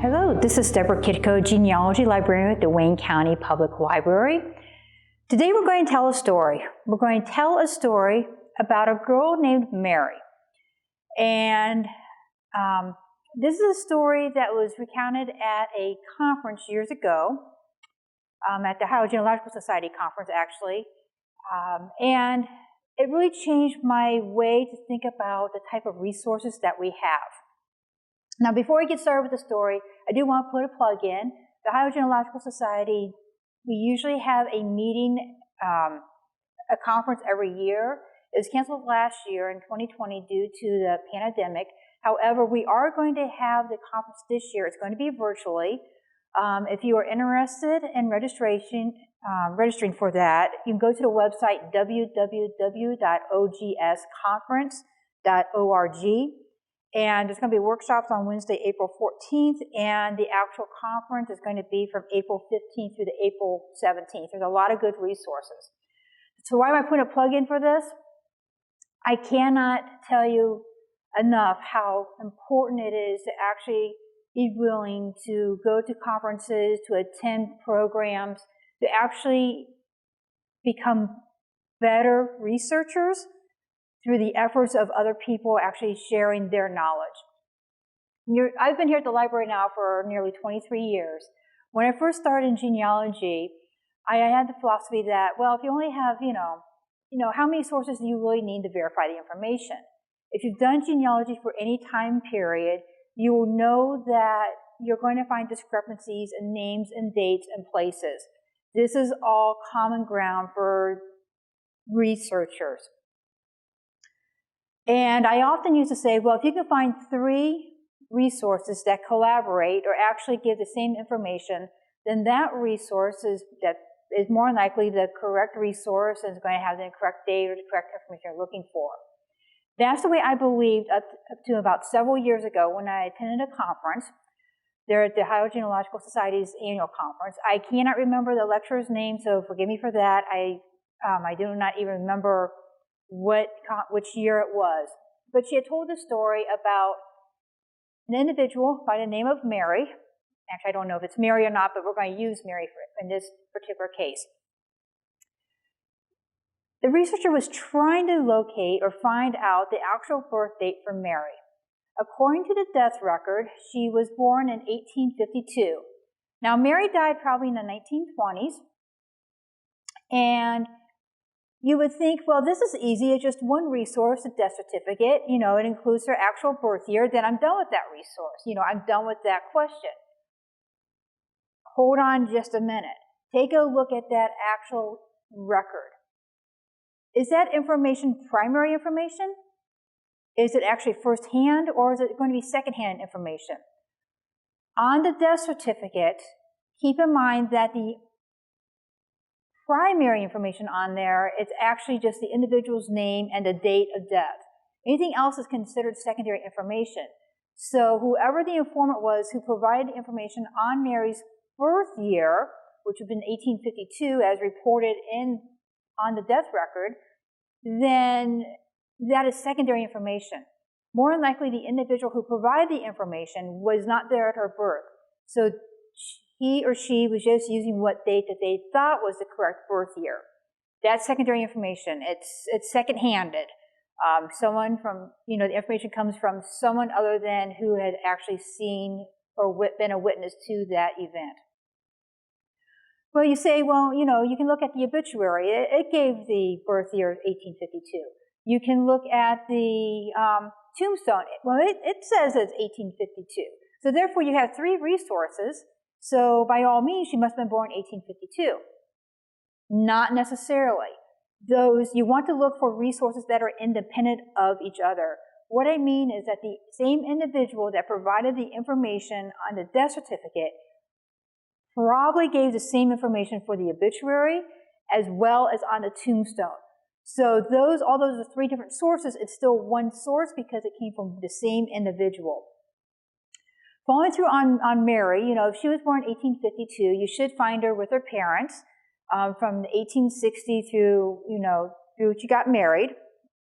Hello, this is Deborah Kitco, Genealogy Librarian at the Wayne County Public Library. Today we're going to tell a story. We're going to tell a story about a girl named Mary. And this is a story that was recounted at a conference years ago, at the Ohio Genealogical Society conference actually. And it really changed my way to think about the type of resources that we have. Now, before we get started with the story, I do want to put a plug in. The Ohio Genealogical Society, we usually have a meeting, a conference every year. It was canceled last year in 2020 due to the pandemic. However, we are going to have the conference this year. It's going to be virtually. If you are interested in registering for that, you can go to the website www.ogsconference.org. And there's going to be workshops on Wednesday, April 14th, and the actual conference is going to be from April 15th through to April 17th. There's a lot of good resources. So why am I putting a plug in for this? I cannot tell you enough how important it is to actually be willing to go to conferences, to attend programs, to actually become better researchers through the efforts of other people actually sharing their knowledge. I've been here at the library now for nearly 23 years. When I first started in genealogy, I had the philosophy that, well, if you only have, how many sources do you really need to verify the information? If you've done genealogy for any time period, you will know that you're going to find discrepancies in names and dates and places. This is all common ground for researchers. And I often used to say, well, if you can find 3 resources that collaborate or actually give the same information, then that resource is more than likely the correct resource and is going to have the correct date or the correct information you're looking for. That's the way I believed up to about several years ago when I attended a conference there at the Ohio Genealogical Society's annual conference. I cannot remember the lecturer's name, so forgive me for that. I do not even remember which year it was. But she had told a story about an individual by the name of Mary. Actually, I don't know if it's Mary or not, but we're going to use Mary in this particular case. The researcher was trying to locate or find out the actual birth date for Mary. According to the death record, she was born in 1852. Now, Mary died probably in the 1920s, and you would think, well, this is easy. It's just one resource, a death certificate. It includes her actual birth year. Then I'm done with that resource. I'm done with that question. Hold on just a minute. Take a look at that actual record. Is that information primary information? Is it actually firsthand, or is it going to be secondhand information? On the death certificate, keep in mind that the primary information on there, it's actually just the individual's name and the date of death. Anything else is considered secondary information. So whoever the informant was who provided the information on Mary's birth year, which would have been 1852 as reported on the death record, then that is secondary information. More than likely, the individual who provided the information was not there at her birth. So he or she was just using what date that they thought was the correct birth year. That's secondary information. It's second-handed. Someone from, the information comes from someone other than who had actually seen or been a witness to that event. Well, you say, well, you can look at the obituary. It gave the birth year of 1852. You can look at the tombstone. Well, it says it's 1852. So therefore, you have 3 resources. So by all means, she must have been born in 1852. Not necessarily. You want to look for resources that are independent of each other. What I mean is that the same individual that provided the information on the death certificate probably gave the same information for the obituary as well as on the tombstone. So all those are 3 different sources. It's still one source because it came from the same individual. Following through on Mary, if she was born in 1852, you should find her with her parents from 1860 through she got married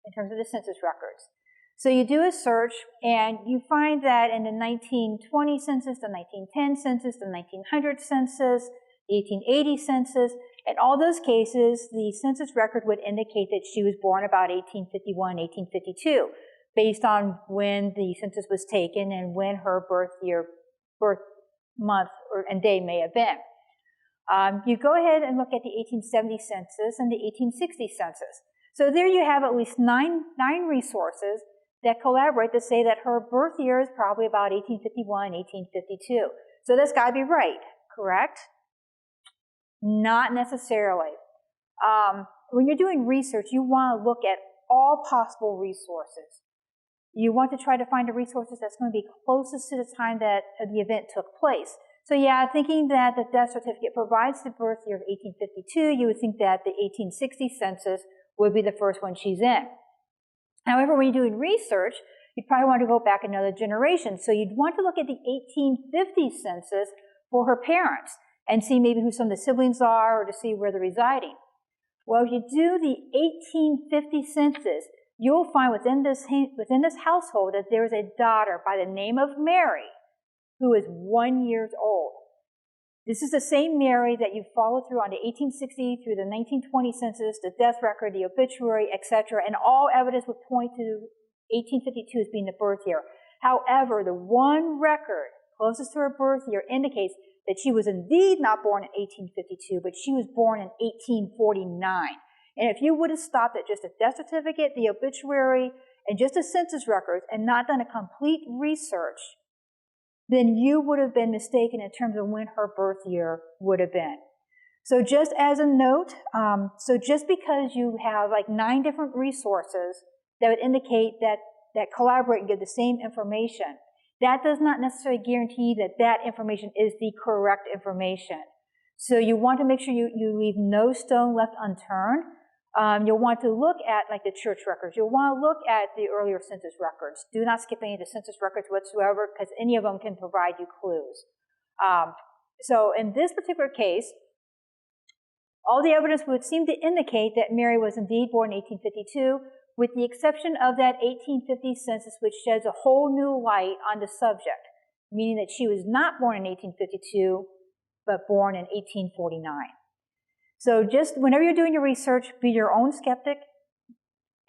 in terms of the census records. So you do a search, and you find that in the 1920 census, the 1910 census, the 1900 census, the 1880 census, in all those cases, the census record would indicate that she was born about 1851, 1852, based on when the census was taken and when her birth month, and day may have been. You go ahead and look at the 1870 census and the 1860 census. So there you have at least nine resources that collaborate to say that her birth year is probably about 1851, 1852. So that's got to be right, correct? Not necessarily. When you're doing research, you want to look at all possible resources. You want to try to find the resources that's going to be closest to the time that the event took place. So yeah, thinking that the death certificate provides the birth year of 1852, you would think that the 1860 census would be the first one she's in. However, when you're doing research, you'd probably want to go back another generation. So you'd want to look at the 1850 census for her parents and see maybe who some of the siblings are, or to see where they're residing. Well, if you do the 1850 census, you'll find within this household that there is a daughter by the name of Mary who is 1 year old. This is the same Mary that you follow through on the 1860 through the 1920 census, the death record, the obituary, etc., and all evidence would point to 1852 as being the birth year. However, the one record closest to her birth year indicates that she was indeed not born in 1852, but she was born in 1849. And if you would have stopped at just a death certificate, the obituary, and just the census records, and not done a complete research, then you would have been mistaken in terms of when her birth year would have been. So just as a note, so just because you have like 9 different resources that would indicate that collaborate and give the same information, that does not necessarily guarantee that that information is the correct information. So you want to make sure you leave no stone left unturned. You'll want to look at like the church records. You'll want to look at the earlier census records. Do not skip any of the census records whatsoever, because any of them can provide you clues. So in this particular case, all the evidence would seem to indicate that Mary was indeed born in 1852, with the exception of that 1850 census, which sheds a whole new light on the subject, meaning that she was not born in 1852, but born in 1849. So just whenever you're doing your research, be your own skeptic.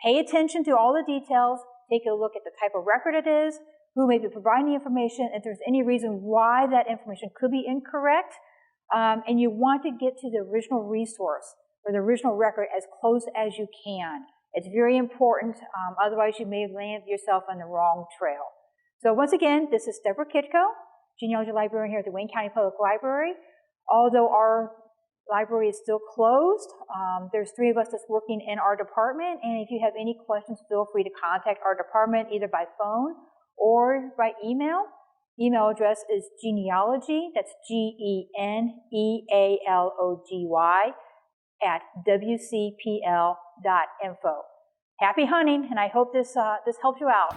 Pay attention to all the details. Take a look at the type of record it is, who may be providing the information, if there's any reason why that information could be incorrect. And you want to get to the original resource or the original record as close as you can. It's very important. Otherwise, you may land yourself on the wrong trail. So once again, this is Deborah Kitko, genealogy librarian here at the Wayne County Public Library. Although our library is still closed, there's 3 of us that's working in our department, and if you have any questions, feel free to contact our department either by phone or by email. Email address is genealogy, that's GENEALOGY, @WCPL.info. Happy hunting, and I hope this helps you out.